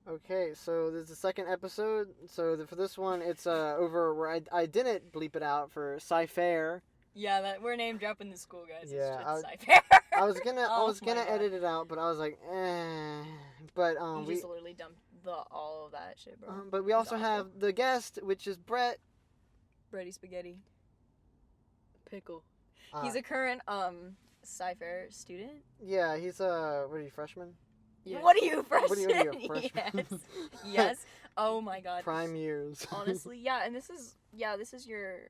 Okay, so this is the second episode. So for this one, it's over where I didn't bleep it out for Sci-Fair. Yeah, that we're name dropping the school, guys. Yeah, It's Sci-Fair. I was gonna I Oh was my gonna God. edit it out, but I was like, eh. But You we just literally dumped all of that shit, bro. but we It was also awful. have the guest, which is Brett. Bready Spaghetti. Pickle. Uh, He's a current Sci-Fair student. Yeah, he's what are you, freshman? Yes. What are you, freshman? What are you, a freshman? Yes. Yes. Oh my God. Prime years. Honestly, yeah, and this is your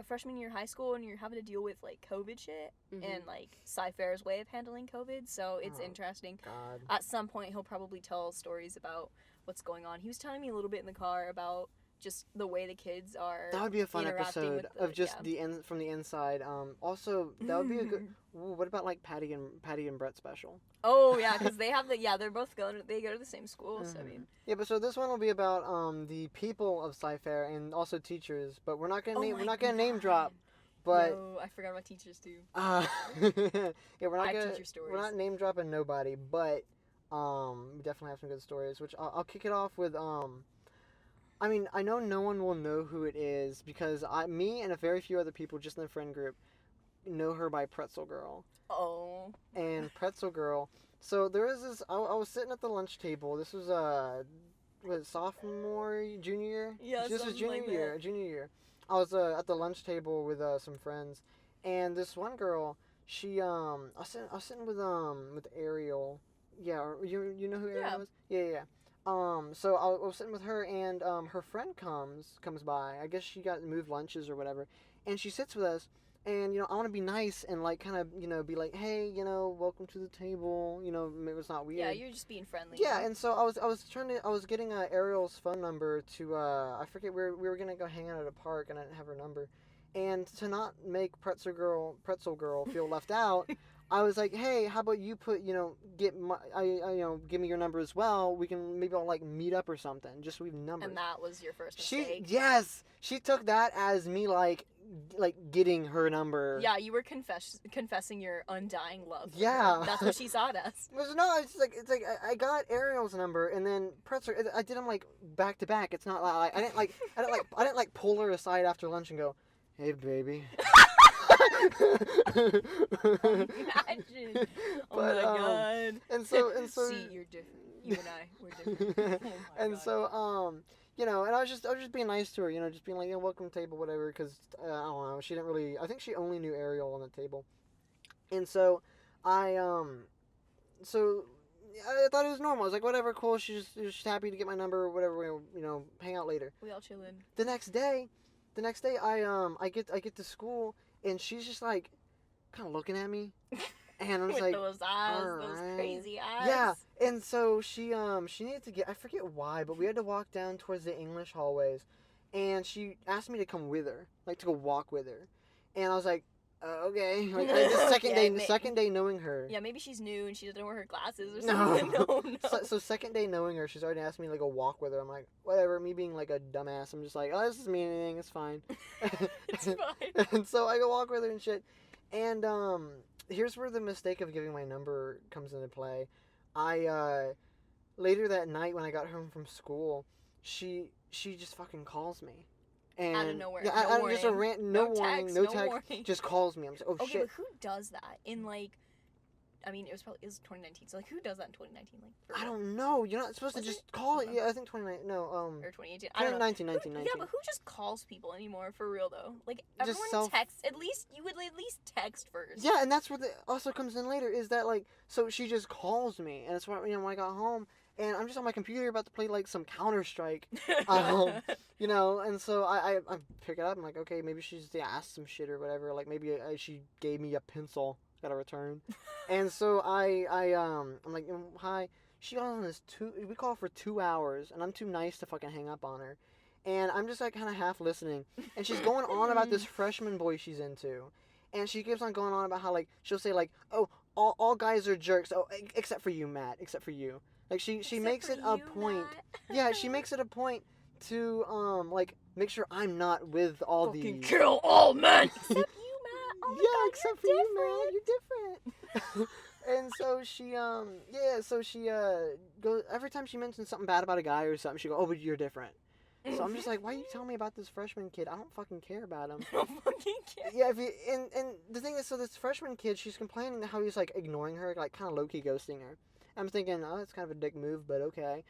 freshman year high school, and you're having to deal with like COVID shit and like Sci-Fair's way of handling COVID. So it's interesting. God. At some point, he'll probably tell stories about what's going on. He was telling me a little bit in the car about just the way the kids are. That would be a fun interacting episode with of just from the inside. Also, that would be a good. Ooh, what about like Patty and Brett special? Oh yeah, because they have they're both they go to the same school. So I mean. Yeah, but so this one will be about the people of Sci-Fair and also teachers. But we're not gonna name drop. But no, I forgot about teachers too. yeah, we're not teacher stories. We're not name dropping nobody, but we definitely have some good stories. Which I'll kick it off with I mean, I know no one will know who it is because me and a very few other people just in the friend group know her by Pretzel Girl. Oh. And Pretzel Girl. So there is this. I was sitting at the lunch table. This was sophomore, junior year. Yeah, this was junior year. Junior year. I was at the lunch table with some friends, and this one girl. She I was sitting with Ariel. Yeah, you know who Ariel is? Yeah. So I was sitting with her, and her friend comes by. I guess she got moved lunches or whatever, and she sits with us. And I want to be nice and like kind of be like, hey, welcome to the table. Maybe it's not weird. Yeah, you're just being friendly. Yeah, and so I was getting Ariel's phone number to I forget where we were gonna go hang out at a park, and I didn't have her number. And to not make Pretzel Girl feel left out, I was like, hey, how about you give me your number as well. We can maybe I'll like meet up or something. Just so we have numbers. And that was your first mistake. She took that as me like getting her number. Yeah, you were confessing your undying love. Yeah, that's what she saw it as. No, it's like I got Ariel's number and then Pretzel. I did them like back to back. It's not like I didn't pull her aside after lunch and go, hey baby. Imagine. Oh my God. And so see, you're different. You and I, we're different. Oh my and God. So and I was just being nice to her, just being like, welcome table, whatever, because I don't know, she didn't really. I think she only knew Ariel on the table, and so I thought it was normal. I was like, whatever, cool. She's just happy to get my number, or whatever. We'll hang out later. We all chillin'. The next day, I get to school, and she's just like, kind of looking at me. And I was with like, those eyes, those crazy eyes. Yeah, and so she needed to get, I forget why, but we had to walk down towards the English hallways, and she asked me to come with her, like to go walk with her, and I was like, okay, like the second day knowing her. Yeah, maybe she's new and she doesn't wear her glasses or something. No. So second day knowing her, she's already asked me to like go walk with her. I'm like, whatever. Me being like a dumbass, I'm just like, oh, this doesn't mean anything. It's fine. It's fine. And so I go walk with her and shit, and here's where the mistake of giving my number comes into play. I later that night when I got home from school, she just fucking calls me. And out of nowhere. Yeah, no warning. Just a no warning, no text, warning. just calls me. I'm like, oh okay, shit. But who does that in like? I mean, it was 2019. So like, who does that in 2019? Like, I don't know. You're not supposed to just call it. Yeah, I think 2019. No, or 2018. I don't know. 19. Yeah, but who just calls people anymore for real though? Like everyone texts. At least you would at least text first. Yeah, and that's where also comes in later is that like so she just calls me, and it's when when I got home. And I'm just on my computer about to play like some Counter-Strike, and so I pick it up. I'm like, okay, maybe she's asked some shit or whatever. Like maybe she gave me a pencil, gotta return. And so I'm like, hi. She goes on this we call for 2 hours, and I'm too nice to fucking hang up on her. And I'm just like kind of half listening, and she's going on about this freshman boy she's into, and she keeps on going on about how like she'll say like, oh, all guys are jerks, oh except for you, Matt, except for you. Like she makes it a point. Yeah, she makes it a point to like make sure I'm not with all fucking these. Kill all men. Except you, Matt. Oh my God, except for you, Matt. You're different. And so she goes every time she mentions something bad about a guy or something, she goes, "Oh, but you're different." So I'm just like, why are you telling me about this freshman kid? I don't fucking care about him. I don't fucking care. Yeah, and the thing is, so this freshman kid, she's complaining how he's like ignoring her, like kind of low key ghosting her. I'm thinking, oh, that's kind of a dick move, but okay.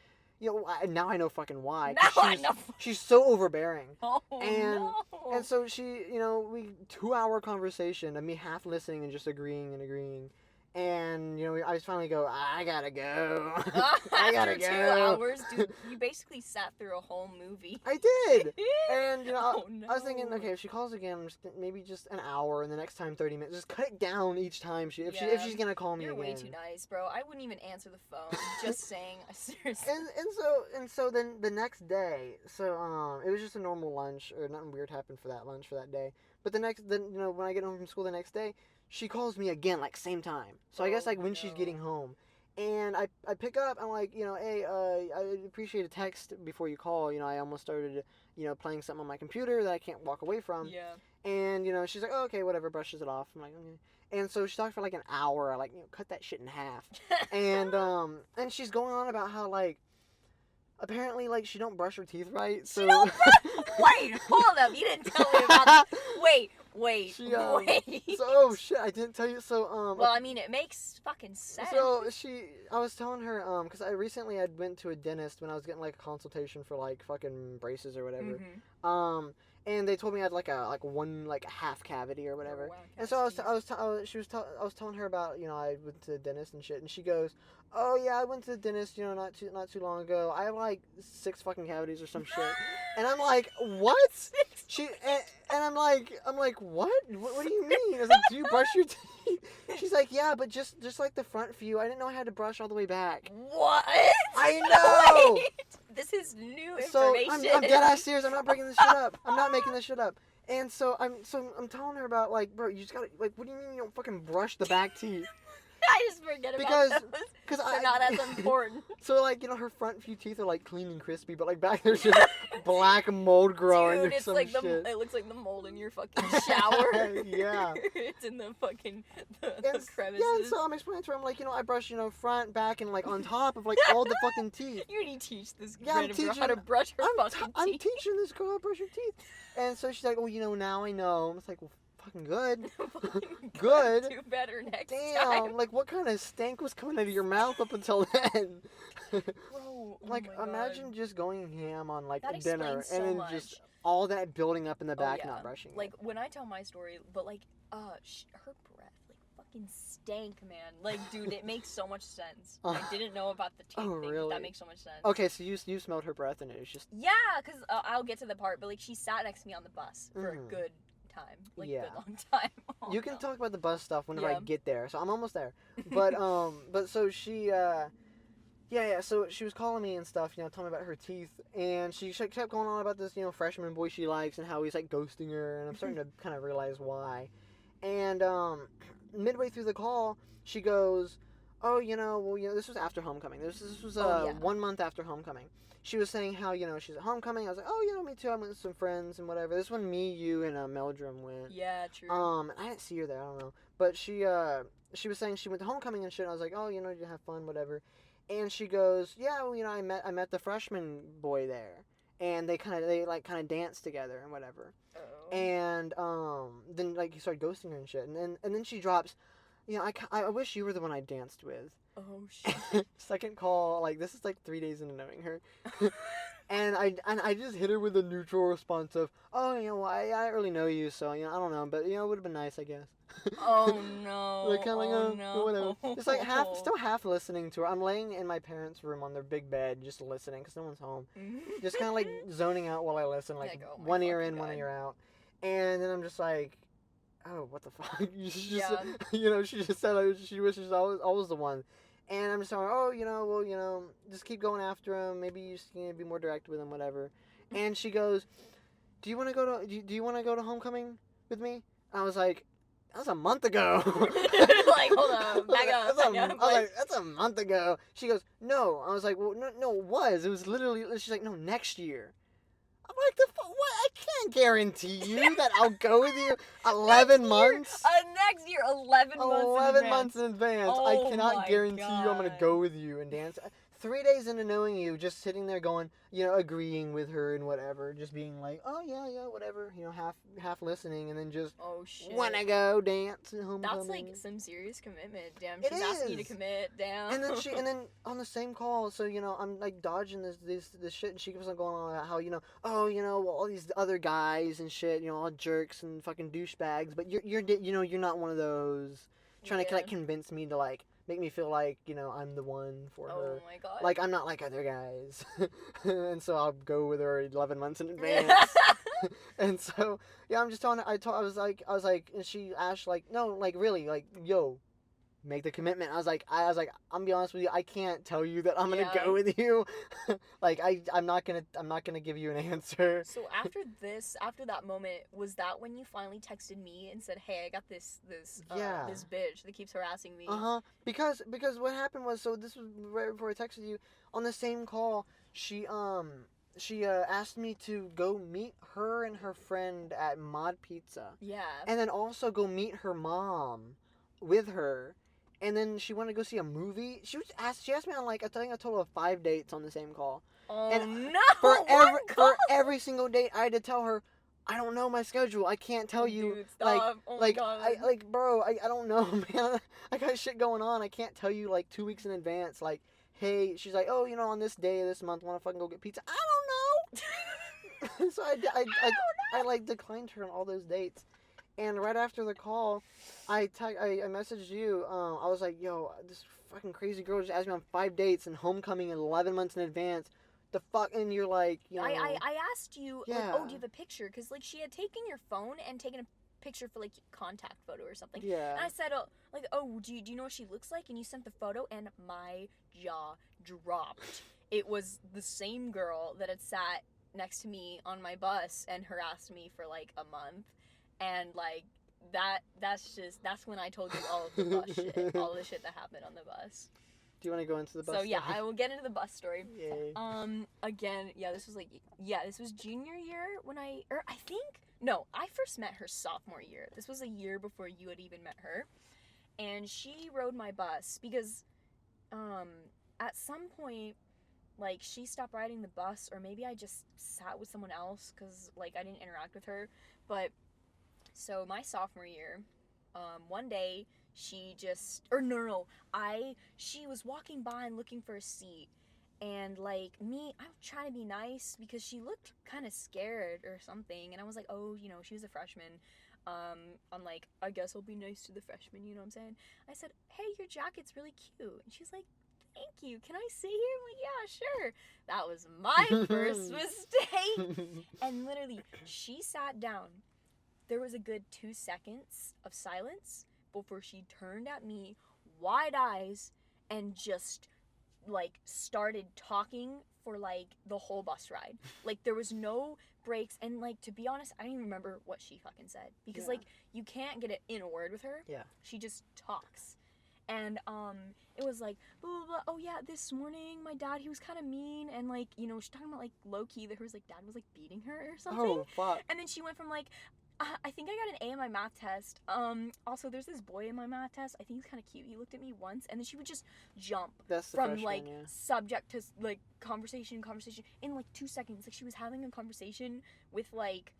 Now I know fucking why. Now I know. She's so overbearing. Oh, And no. and so she, we 2-hour conversation of me half listening and just agreeing and agreeing. And, I just finally go, I gotta go. I gotta After go. 2 hours, dude, you basically sat through a whole movie. I did. And, Oh, no. I was thinking, okay, if she calls again, maybe just an hour, and the next time 30 minutes. Just cut it down each time if she's gonna call me You're again. way too nice, bro. I wouldn't even answer the phone. Just saying, seriously. And so then the next day, so it was just a normal lunch, or nothing weird happened for that lunch for that day. But when I get home from school the next day, she calls me again, like same time. So I guess like when she's getting home, and I pick up. I'm like, hey, I appreciate a text before you call. I almost started playing something on my computer that I can't walk away from. Yeah. And she's like, oh, okay, whatever, brushes it off. I'm like, okay. And so she talked for like an hour. I like cut that shit in half. And she's going on about how like apparently like she don't brush her teeth right. So Wait, hold up. You didn't tell me about this. Wait. Wait. So, oh shit, I didn't tell you. So well, I mean, it makes fucking sense. So I was telling her because I recently I went to a dentist when I was getting like a consultation for like fucking braces or whatever. Mm-hmm. And they told me I had like a half cavity or whatever. Oh, wow, and so I was telling her about I went to the dentist and shit, and she goes, "Oh yeah, I went to the dentist not too long ago. I have like 6 fucking cavities or some shit." And I'm like, "What?" And I'm like, "What? What do you mean?" I was like, "Do you brush your teeth?" She's like, "Yeah, but just like the front few. I didn't know I had to brush all the way back." What? I know. Wait, this is new information. So I'm dead ass serious. I'm not breaking this shit up. I'm not making this shit up. And so I'm telling her about like, bro, you just gotta like, what do you mean you don't fucking brush the back teeth? I just forget about those. Because They're not as important. So like her front few teeth are like clean and crispy, but like back there's just black mold growing Dude, or it's some like shit. It looks like the mold in your fucking shower. Yeah. It's in the fucking the crevices. Yeah, and so I'm explaining to her, I'm like, I brush front, back, and like on top of like all the fucking teeth. You need to teach this Yeah, random girl how to brush her fucking I'm teeth. teaching this girl how to brush her teeth. And so she's like, oh, now I know. I'm just like, well, fucking good. Good. Do better next Damn, time. like what kind of stank was coming out of your mouth up until then? Bro, like oh my imagine God. just going ham on like That dinner explains so and then much. just all that building up in the back yeah. not brushing Like it. when I tell my story, but like her breath like fucking stank, man. Like dude, it makes so much sense. I didn't know about the teeth Oh, thing. But really? that makes so much sense. Okay, so you smelled her breath and it was just Yeah, because I'll get to the part, but like she sat next to me on the bus for a good time, like Yeah. good long time. Oh, you can no. talk about the bus stuff whenever I Yeah. get there. So I'm almost there. But so she so she was calling me and stuff, telling me about her teeth, and she kept going on about this, freshman boy she likes and how he's like ghosting her, and I'm starting to kind of realize why. And midway through the call, she goes, "Oh, this was after homecoming. This was 1 month after homecoming." She was saying how she's at homecoming. I was like, "Oh, me too. I went with some friends and whatever." This one, me, you, and Meldrum went. Yeah, true. I didn't see her there. I don't know, but she was saying she went to homecoming and shit. I was like, "Oh, you have fun, whatever." And she goes, "Yeah, well, I met the freshman boy there, and they kind of danced together and whatever." Oh. And then like he started ghosting her and shit, and then she drops, I wish you were the one I danced with. Oh shit. Second call, like this is like 3 days into knowing her. And I just hit her with a neutral response of, "Oh, well, I don't really know you, so I don't know, but it would have been nice, I guess." Oh no. Like kind of like, no. whatever. It's like still half listening to her. I'm laying in my parents' room on their big bed, just listening because no one's home. Just kind of like zoning out while I listen, like oh my one ear in, fucking one God. ear out, and then I'm just like, "Oh, what the fuck?" She just, Yeah. she just said she wishes I was the one. And I'm just telling her, "Oh, just keep going after him. Maybe you just be more direct with him, whatever." And she goes, "Do you want to go to do you want to go to homecoming with me?" And I was like, "That was a month ago." Like, hold on, back up. I was like, "That's a month ago." She goes, "No." I was like, "Well, no, it was. It was literally." She's like, "No, next year." I'm like, what? I can't guarantee you that I'll go with you 11 months. Next year, 11 months 11 months in advance. I Oh cannot my guarantee you I'm going to God. go with you and dance. 3 days into knowing you, just sitting there going, agreeing with her and whatever, just being like, oh yeah, whatever, half listening, and then just Oh shit. wanna go dance at homecoming. That's like some serious commitment. Damn, It she's asking you to is. commit. Damn. And then on the same call, so I'm like dodging this shit, and she keeps on going on about how well, all these other guys and shit, all jerks and fucking douchebags, but you're not one of those, trying to like convince me to like make me feel like I'm the one for her. Oh my God. Like I'm not like other guys, and so I'll go with her 11 months in advance. And so I'm just telling her. I was like, and she asked like, no, like really, like yo, make the commitment. I was like, I'm gonna be honest with you, I can't tell you that I'm gonna go with you. Like I'm not gonna give you an answer. So after that moment, was that when you finally texted me and said, "Hey, I got this bitch that keeps harassing me"? Because what happened was, so this was right before I texted you. On the same call, she asked me to go meet her and her friend at Mod Pizza. Yeah. And then also go meet her mom with her. And then she wanted to go see a movie. She asked me on like I think a total of 5 dates on the same call. Oh and no! For every single date, I had to tell her, I don't know my schedule. I can't tell you. Dude, stop. My God. Bro, I don't know, man. I got shit going on. I can't tell you like 2 weeks in advance. Like, hey, she's like, oh, on this day of this month, want to fucking go get pizza? I don't know. So I like declined her on all those dates. And right after the call, I messaged you. I was like, yo, this fucking crazy girl just asked me on 5 dates and homecoming 11 months in advance. The fuck, and you're like, I asked you, yeah. like, oh, do you have a picture? Because, like, she had taken your phone and taken a picture for, like, contact photo or something. Yeah. And I said, do you know what she looks like? And you sent the photo, and my jaw dropped. It was the same girl that had sat next to me on my bus and harassed me for, like, a month. And, like, that's when I told you all of the bus shit. All the shit that happened on the bus. Do you want to go into the bus story? story? I will get into the bus story. Yay. Again, this was junior year when I first met her sophomore year. This was a year before you had even met her. And she rode my bus because, at some point, like, she stopped riding the bus, or maybe I just sat with someone else because, like, I didn't interact with her. But, so my sophomore year, one day, she was walking by and looking for a seat, and like me, I'm trying to be nice because she looked kind of scared or something, and I was like, oh, she was a freshman. I'm like, I guess I'll be nice to the freshmen, you know what I'm saying? I said, hey, your jacket's really cute, and she's like, thank you, can I sit here? I'm like, yeah, sure. That was my first mistake. And literally, she sat down. There was a good 2 seconds of silence before she turned at me, wide eyes, and just, like, started talking for, like, the whole bus ride. Like, there was no breaks, and, like, to be honest, I don't even remember what she fucking said. Because, like, you can't get in a word with her. Yeah. She just talks. And, it was like, blah, blah, blah. Oh, yeah, this morning, my dad, he was kind of mean, and, like, she's talking about, like, low-key that her, like, dad was, like, beating her or something. Oh, fuck. And then she went from, like, I think I got an A in my math test. Also, there's this boy in my math test. I think he's kind of cute. He looked at me once, and then she would just jump from, like, subject to, like, conversation, in, like, 2 seconds. Like, she was having a conversation with, like,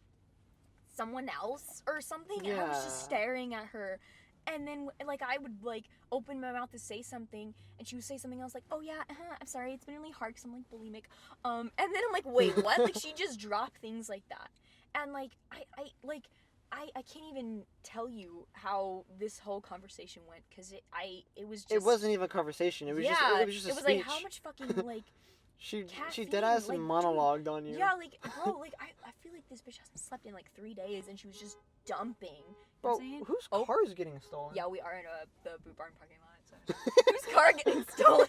someone else or something, and I was just staring at her. And then, like, I would, like, open my mouth to say something, and she would say something else, like, oh, yeah, I'm sorry, it's been really hard because I'm, like, bulimic. And then I'm like, wait, what? Like, she just dropped things like that. And, like, I can't even tell you how this whole conversation went, because it was just... It wasn't even a conversation. It was just a speech. It was like, how much fucking, like... She deadass like, monologued on you. Yeah, like, bro, like, I feel like this bitch hasn't slept in, like, 3 days, and she was just dumping. You bro, whose car is getting stolen? Yeah, we are in the boot barn parking lot, so... Whose car getting stolen?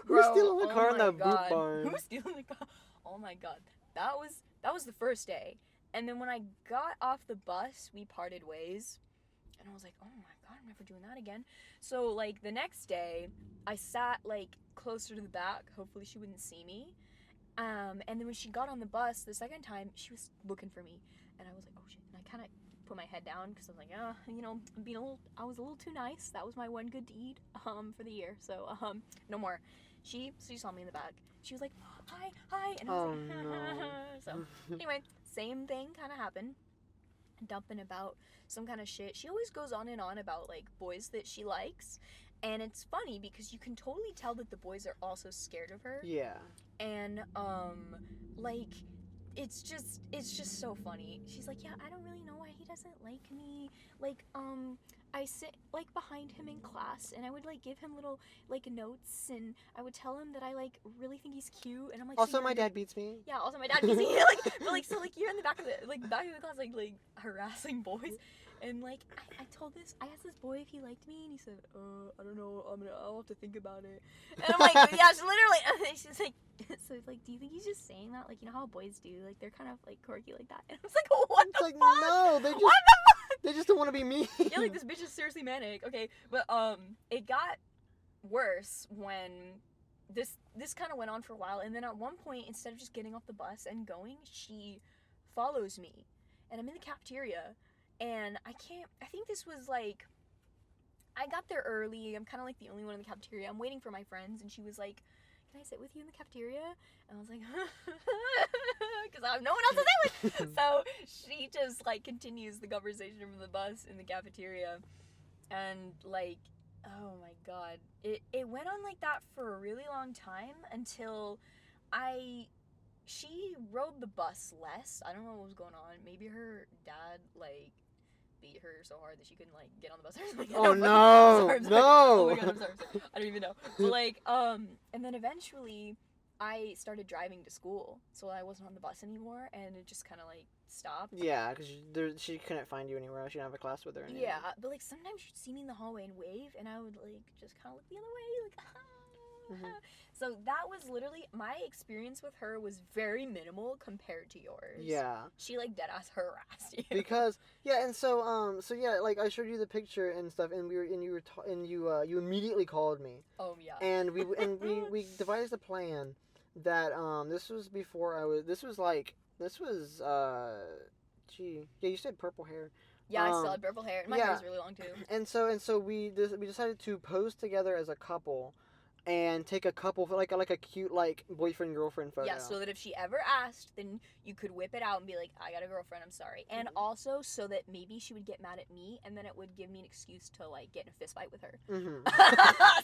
Who's stealing the car in the boot barn? Who's stealing the car? Oh my god. That was the first day. And then when I got off the bus, we parted ways. And I was like, oh my god, I'm never doing that again. So, like, the next day, I sat, like, closer to the back. Hopefully she wouldn't see me. And then when she got on the bus the second time, she was looking for me, and I was like, oh shit. And I kind of put my head down because I was like, I was a little too nice. That was my one good deed for the year. So no more. She saw me in the back. She was like, hi, and I was like, no. So anyway, same thing kind of happened. Dumping about some kind of shit. She always goes on and on about like boys that she likes, and it's funny because you can totally tell that the boys are also scared of her. Yeah. And like it's just so funny. She's like, yeah, I don't really know why he doesn't like me. Like I sit like behind him in class, and I would like give him little like notes, and I would tell him that I like really think he's cute, and I'm like, Also, so my dad beats me. yeah, also my dad beats me. Like, but like, so like you're in the back of the class like harassing boys, and like I asked this boy if he liked me, and he said, I don't know, I'll have to think about it. And I'm like, yeah, she's literally. She's like, so it's like, do you think he's just saying that? Like, you know how boys do, like they're kind of like quirky like that. And I was like, what It's the like, fuck? no, they just What the fuck? they just don't want to be me. Yeah, like this bitch is seriously manic. Okay, but it got worse when this kind of went on for a while, and then at one point, instead of just getting off the bus and going, she follows me, and I'm in the cafeteria, and I think this was like, I got there early, I'm kind of like the only one in the cafeteria, I'm waiting for my friends, and she was like, can I sit with you in the cafeteria? And I was like, because I have no one else to sit with. So she just like continues the conversation from the bus in the cafeteria, and like, oh my god, it went on like that for a really long time until she rode the bus less. I don't know what was going on. Maybe her dad like beat her so hard that she couldn't like get on the bus or something. Oh no, I'm sorry. no. Oh my god, I'm sorry. I don't even know. But like, and then eventually I started driving to school, so I wasn't on the bus anymore, and it just kind of like stopped. Yeah, because she couldn't find you anywhere. She didn't have a class with her anymore. Yeah, but like sometimes she'd see me in the hallway and wave, and I would like just kind of look the other way, like. So that was literally my experience with her was very minimal compared to yours. Yeah. She like deadass harassed you. Because and so yeah, like I showed you the picture and stuff, and you immediately called me. Oh yeah. And we devised a plan that this was before you said purple hair. Yeah, I still had purple hair, and my hair was really long too. And so we decided to pose together as a couple, and take a couple like a cute like boyfriend girlfriend photo. Yeah, so that if she ever asked, then you could whip it out and be like, I got a girlfriend, I'm sorry. And also so that maybe she would get mad at me, and then it would give me an excuse to like get in a fist fight with her.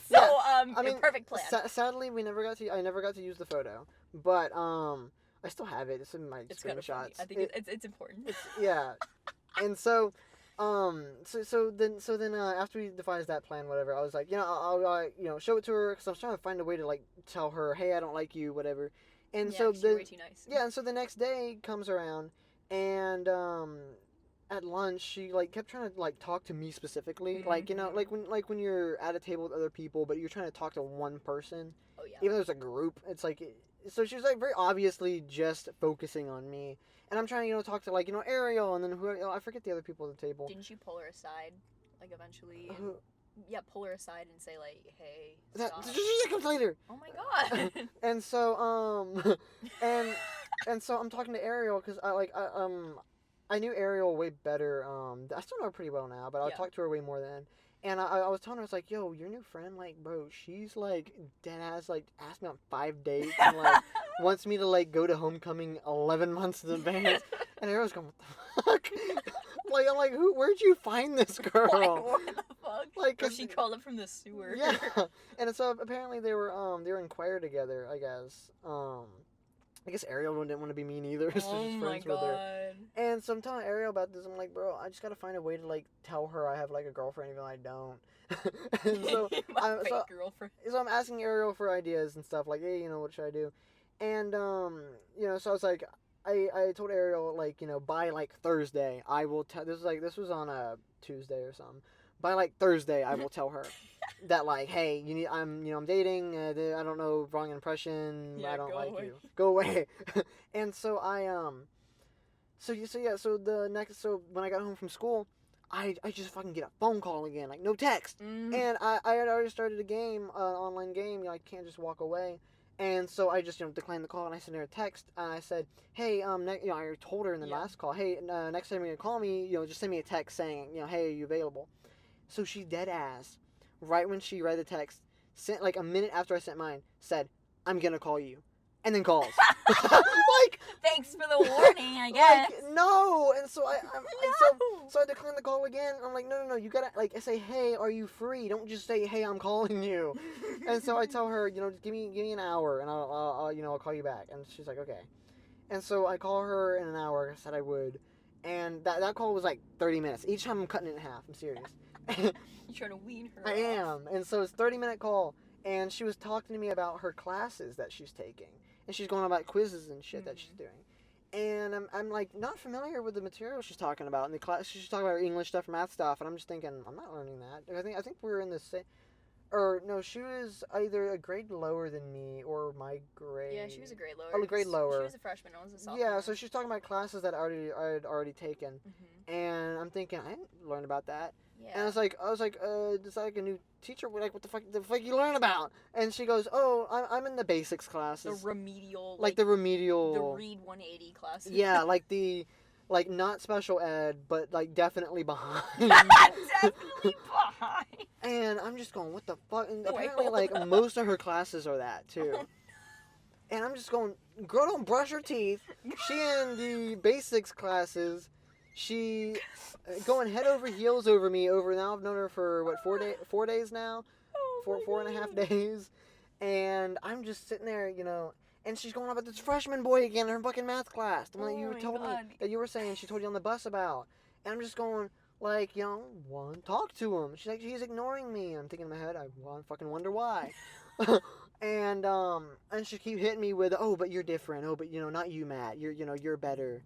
So I mean, perfect plan. Sadly, I never got to use the photo, but I still have it. It's in my It's screenshots. kind of funny. I think it's important. Yeah, and so. So then after we devised that plan, whatever, I was like, I'll show it to her, because I was trying to find a way to like tell her, hey, I don't like you, whatever. And yeah, so you're way too nice. Yeah, and so the next day comes around, and at lunch she like kept trying to like talk to me specifically, Mm-hmm. like when you're at a table with other people, but you're trying to talk to one person. Oh yeah. Even though there's a group, it's like. So she was like very obviously just focusing on me, and I'm trying to talk to like Ariel, and then I forget the other people at the table. Didn't you pull her aside, like eventually? Who? Yeah, pull her aside and say like, hey, That stop. comes later. Oh my god. And so and so I'm talking to Ariel because I knew Ariel way better. I still know her pretty well now, but I talked to her way more then. And I was telling her, I was like, yo, your new friend, like, bro, she's, like, deadass, like, asked me on 5 dates, and, like, wants me to, like, go to homecoming 11 months in advance. And Ariel's going, what the fuck? Like, I'm like, where'd you find this girl? Like, what the fuck? Like, Or she called up from the sewer. Yeah. And so apparently they were in choir together, I guess. I guess Ariel didn't want to be mean either, so Oh she's my friends with her. god. And so I'm telling Ariel about this. I'm like, bro, I just gotta find a way to like tell her I have like a girlfriend, even though I don't. And so, My fake girlfriend. So I'm asking Ariel for ideas and stuff. Like, hey, what should I do? And so I was like, I told Ariel like, by like Thursday, I will tell. This was on a Tuesday or something. By like Thursday, I will tell her that like, hey, I'm dating. I don't know, wrong impression. Yeah, I don't like away. you. Go away. And so so when I got home from school, I just fucking get a phone call again, like no text. Mm. And I had already started a game, an online game. I can't just walk away. And so I just, declined the call, and I sent her a text, and I said, hey, I told her in the last call, hey, next time you're going to call me, just send me a text saying, hey, are you available? So she dead ass, right when she read the text, sent, like, a minute after I sent mine, said, I'm going to call you. And then calls. Like, thanks for the warning, I guess. Like, no. And so so I declined the call again. I'm like, no, you gotta, like, say, hey, are you free? Don't just say, hey, I'm calling you. And so I tell her, just give me an hour, and I'll call you back. And she's like, okay. And so I call her in an hour. I said I would. And that call was like 30 minutes. Each time I'm cutting it in half. I'm serious. You're trying to wean her I am. And so it's a 30-minute call. And she was talking to me about her classes that she's taking. And she's going on about quizzes and shit that she's doing. And I'm like, not familiar with the material she's talking about in the class. She's talking about English stuff, math stuff, and I'm just thinking, I'm not learning that. I think we're in the same. Or no, she was either a grade lower than me or my grade. Yeah, she was a grade lower. Oh, a grade lower. She was a freshman. I was a sophomore. Yeah, so she's talking about classes that I had already taken, and I'm thinking I didn't learn about that. Yeah. And I was like, is that like a new teacher? Like, what the fuck you learn about? And she goes, oh, I'm in the basics classes. The remedial. Like the remedial. The Read 180 classes. Yeah, like not special ed, but like definitely behind. Definitely behind. And I'm just going, what the fuck? And apparently, like, most of her classes are that too. Oh, no. And I'm just going, girl, don't brush her teeth. She in the basics classes. She going head over heels over me. Now I've known her for what 4 days now, oh, 4.5 days, and I'm just sitting there, and she's going on about this freshman boy again in her fucking math class. The one that you told me that you were saying she told you on the bus about, and I'm just going like, talk to him. She's like, he's ignoring me. I'm thinking in my head, I fucking wonder why. And she keep hitting me with, oh, but you're different. Oh, but not you, Matt. You're better.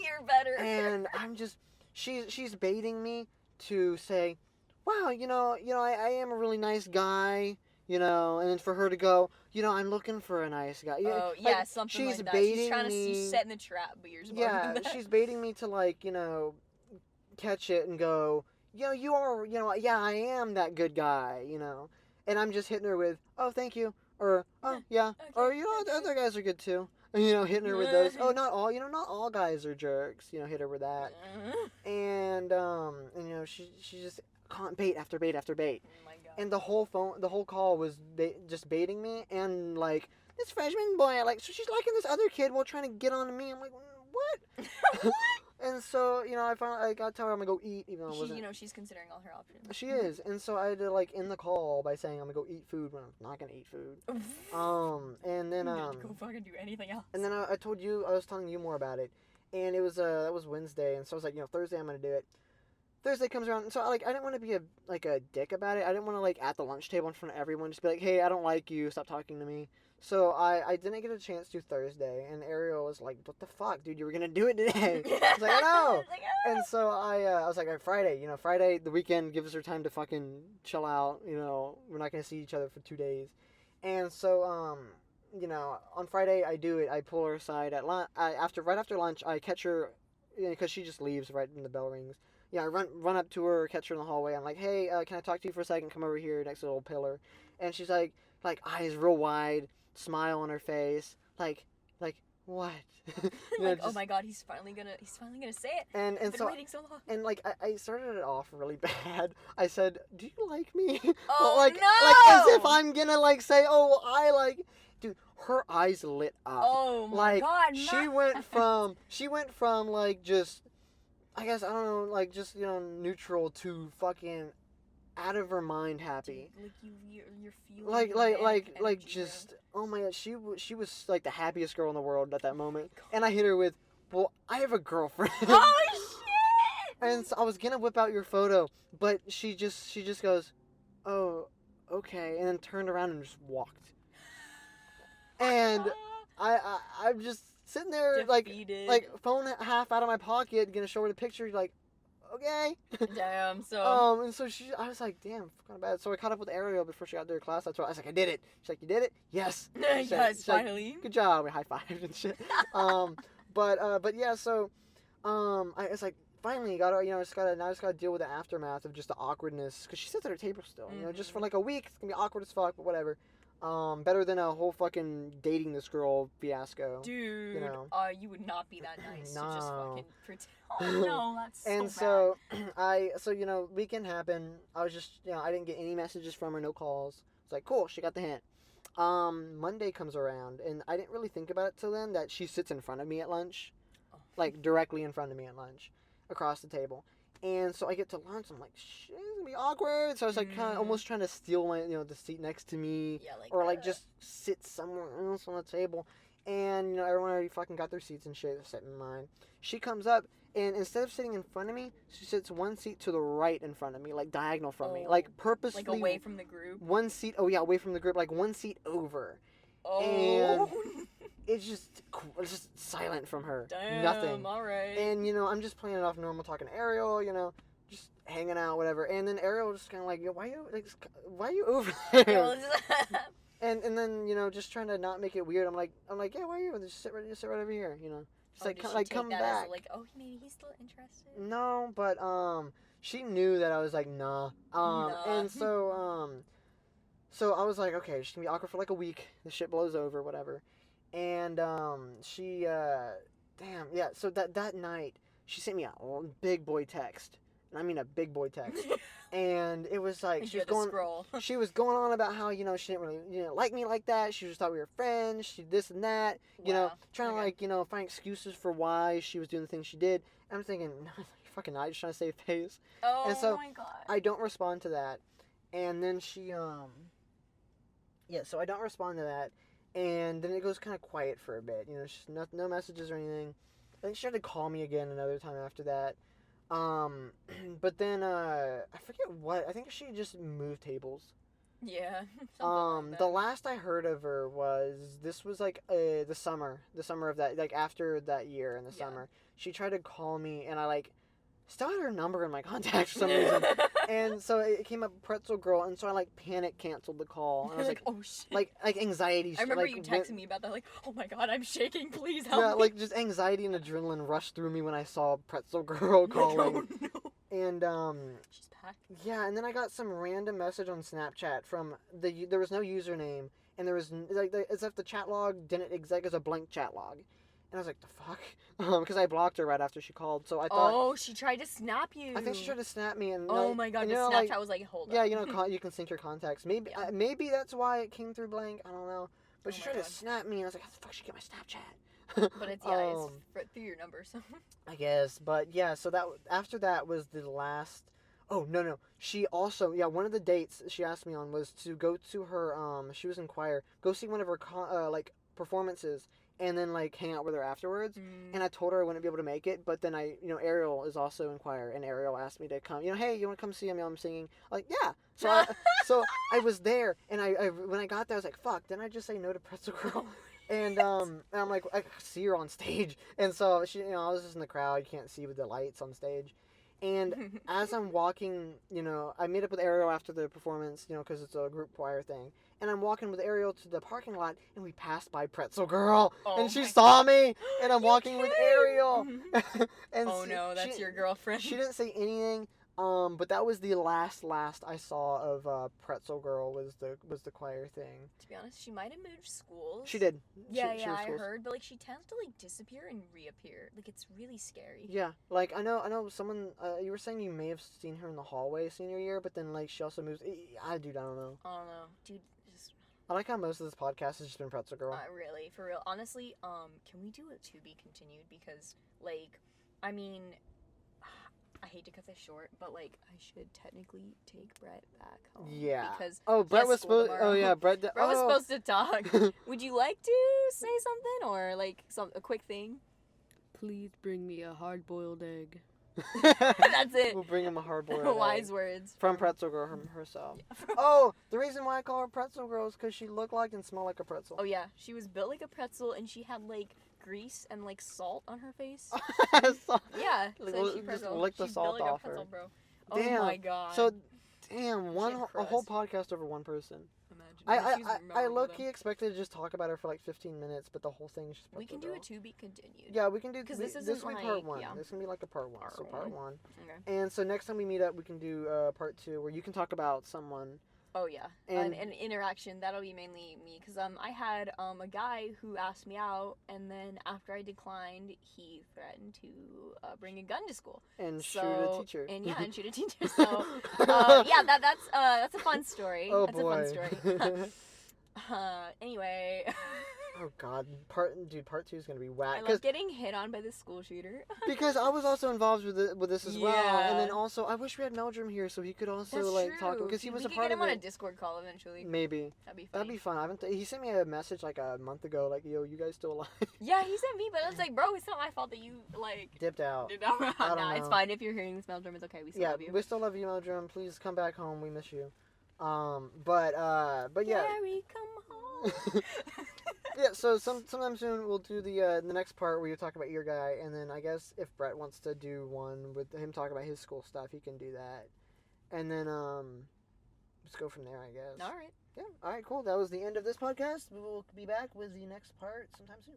You're better. And I'm just, she's baiting me to say, wow, I am a really nice guy, and then for her to go, I'm looking for a nice guy. Oh, yeah, like, something like that. She's trying to she's setting the trap, but you're just she's baiting me to, like, catch it and go, you are, yeah, I am that good guy, and I'm just hitting her with, oh, thank you, or, oh, yeah, okay, or, the other guys are good too. Hitting her with those. Oh, not all guys are jerks. Hit her with that. And she just bait after bait after bait. Oh my God. And the whole call was just baiting me, and like this freshman boy, so she's liking this other kid while trying to get on to me. I'm like, what? What? And so, I got to tell her I'm going to go eat, even though I wasn't. She's considering all her options. She is. And so I had to, like, end the call by saying I'm going to go eat food when I'm not going to eat food. And then, go fucking do anything else. And then I was telling you more about it. And it was, that was Wednesday. And so I was like, Thursday I'm going to do it. Thursday comes around. And so, I didn't want to be a dick about it. I didn't want to, like, at the lunch table in front of everyone, just be like, hey, I don't like you. Stop talking to me. So I didn't get a chance to Thursday, and Ariel was like, what the fuck, dude, you were going to do it today. I was like, I know. And so I was like, Friday, Friday, the weekend, gives her time to fucking chill out, we're not going to see each other for 2 days. And so, on Friday, I do it. I pull her aside at right after lunch, I catch her, because she just leaves right when the bell rings. Yeah, I run up to her, catch her in the hallway. I'm like, hey, can I talk to you for a second? Come over here next to the little pillar. And she's like eyes real wide, smile on her face, like what? Like, oh my God, he's finally gonna say it. And I've been waiting so long. And like I started it off really bad. I said, "Do you like me?" Oh like, no! Like as if I'm gonna like say, "Oh, I like." Dude, her eyes lit up. Oh my God! She went from like just, I guess I don't know, like just neutral to fucking out of her mind happy. Dude, you're feeling like just, oh my God, she was like the happiest girl in the world at that moment. And I hit her with, well, I have a girlfriend. Oh shit! And so I was gonna whip out your photo, but she just goes, oh, okay, and then turned around and just walked. And I'm just sitting there defeated. like phone half out of my pocket, gonna show her the picture, like, okay. Damn. So. And so I was like, damn, kind of bad. So I caught up with Ariel before she got to her class. I was like, I did it. She's like, you did it? Yes. Yes, finally. Like, good job. We high fived and shit. But yeah. So, I was like, finally got her. I just gotta deal with the aftermath of just the awkwardness, because she sits at her table still. Just for like a week, it's gonna be awkward as fuck, but whatever. Better than a whole fucking dating this girl fiasco. Dude, You know. you would not be that nice to just No. fucking pretend. Oh no, that's And so so you know, weekend happened. I was just, you know, I didn't get any messages from her, no calls. It's like, cool, she got the hint. Monday comes around, and I didn't really think about it till then that she sits in front of me at lunch, bad. like directly in front of me at lunch, across the table. And so I get to lunch, I'm like, shit, it's gonna be awkward. So I was like, kind of almost trying to steal my, you know, the seat next to me, Yeah, like or like just sit somewhere else on the table. And you know, everyone already fucking got their seats and shit. They're sitting in mine. She comes up, and instead of sitting in front of me, she sits one seat to the right in front of me, like diagonal from me, like purposely. like away from the group. One seat. Oh yeah, away from the group, like one seat over. Oh. It's just silent from her. Damn. Nothing. All right. And you know, I'm just playing it off normal, talking to Ariel. You know, just hanging out, whatever. And then Ariel just kind of like, yo, why you over there? And then you know, just trying to not make it weird. I'm like, yeah, why are you? Just sit right over here. You know, just did she take come that back. As like, oh, maybe he's still interested. No, but she knew that I was like, nah. And so I was like, okay, she's gonna be awkward for like a week. The shit blows over, whatever. And she damn, yeah. So that night, she sent me a big boy text. And I mean a big boy text. And it was like she was going. She was going on about how, you know, she didn't really like me like that. She just thought we were friends. She this and that. You know, trying to like, you know, find excuses for why she was doing the things she did. And I'm thinking, no, you're fucking not. You're just trying to save face. Oh and so my god. I don't respond to that. And then she yeah, so I don't respond to that. And then it goes kind of quiet for a bit. You know, just no messages or anything. I think she tried to call me again another time after that. But then I forget what. I think she just moved tables. Yeah. The last I heard of her was like the summer of that, like after that year in the summer. She tried to call me, and I like still had her number in my contacts for some reason. And so it came up pretzel girl, and so I like panic canceled the call. And I was like, oh shit. Like anxiety. I remember like, you texting me about that, like, oh my god, I'm shaking, please help me. Yeah, like just anxiety and adrenaline rushed through me when I saw pretzel girl calling. Oh no. And she's packed. yeah, and then I got some random message on Snapchat from there was no username, and there was like as if the chat log didn't exist as a blank chat log. And I was like, the fuck? Because I blocked her right after she called, so I thought... Oh, she tried to snap you. I think she tried to snap me, and... Oh my god, the Snapchat was like, hold yeah, up. you know, you can sync your contacts. Maybe maybe that's why it came through blank, I don't know. But she tried to snap me, and I was like, how the fuck did she get my Snapchat? But it's, it's through your number, so... I guess, but yeah, so that after that was the last... Oh, no. She also... Yeah, one of the dates she asked me on was to go to her... She was in choir. Go see one of her, performances, and then like hang out with her afterwards. And I told her I wouldn't be able to make it, but then Ariel is also in choir, and Ariel asked me to come. You know, hey, you want to come see me? I'm singing. Like, yeah. So I was there, and I when I got there, I was like, fuck. Didn't I just say no to Pretzel Girl? And I'm like, I see her on stage, and so she, you know, I was just in the crowd. You can't see with the lights on stage. And as I'm walking, you know, I meet up with Ariel after the performance, you know, because it's a group choir thing. And I'm walking with Ariel to the parking lot, and we passed by Pretzel Girl, and she saw me, and I'm walking with Ariel. And oh no, that's your girlfriend. She didn't say anything. But that was the last I saw of Pretzel Girl was the choir thing. To be honest, she might have moved schools. She did. Yeah, I heard, but like she tends to like disappear and reappear. Like it's really scary. Yeah, like I know someone. You were saying you may have seen her in the hallway senior year, but then like she also moves. I don't know. I don't know, dude. I like how most of this podcast has just been Pretzel Girl. Really, for real. Honestly, can we do a to be continued? Because like, I mean. I hate to cut this short, but like I should technically take Brett back home. Yeah. Because Brett was supposed. Oh yeah, Brett. Brett was supposed to talk. Would you like to say something or like a quick thing? Please bring me a hard-boiled egg. That's it. We'll bring him a hard-boiled egg. Wise words from Pretzel Girl herself. Yeah. Oh, the reason why I call her Pretzel Girl is because she looked like and smelled like a pretzel. Oh yeah, she was built like a pretzel, and she had like grease and like salt on her face. Yeah, so she just lick the salt like off pretzel, her. bro. Damn. Oh my god. So, damn, a whole podcast over one person. Imagine. I low-key expected to just talk about her for like 15 minutes, but the whole thing is just we can do a to be continued. Yeah, we can do because this will be part one. Yeah. This is gonna be like a part one. Part one. Okay. And so next time we meet up, we can do part two, where you can talk about someone Oh yeah, And- an interaction that'll be mainly me because I had a guy who asked me out, and then after I declined, he threatened to bring a gun to school And shoot a teacher. and shoot a teacher. So yeah, that's a fun story. Oh That's boy. a fun story. Anyway. Oh god, part 2 is gonna be whack. I love getting hit on by the school shooter. Because I was also involved with this as well, and then Yeah. also I wish we had Meldrum here so he could also That's like true. talk because he Dude, was we a could part get of him on a it. Discord call eventually. Maybe That'd be funny. that'd be fun. I haven't. He sent me a message like a month ago, like, "Yo, you guys still alive?" Yeah, he sent me, but I was like, bro, it's not my fault that you like. Dipped out. Nah, don't it's know. fine if you're hearing this, Meldrum. It's okay. We still Yeah, love you. we still love you, Meldrum. Please come back home. We miss you. But yeah. Gary, come home. Yeah, so sometime soon we'll do the next part where you talk about your guy, and then I guess if Brett wants to do one with him talking about his school stuff, he can do that, and then let's go from there, I guess. All right. Yeah. All right. Cool. That was the end of this podcast. We will be back with the next part sometime soon.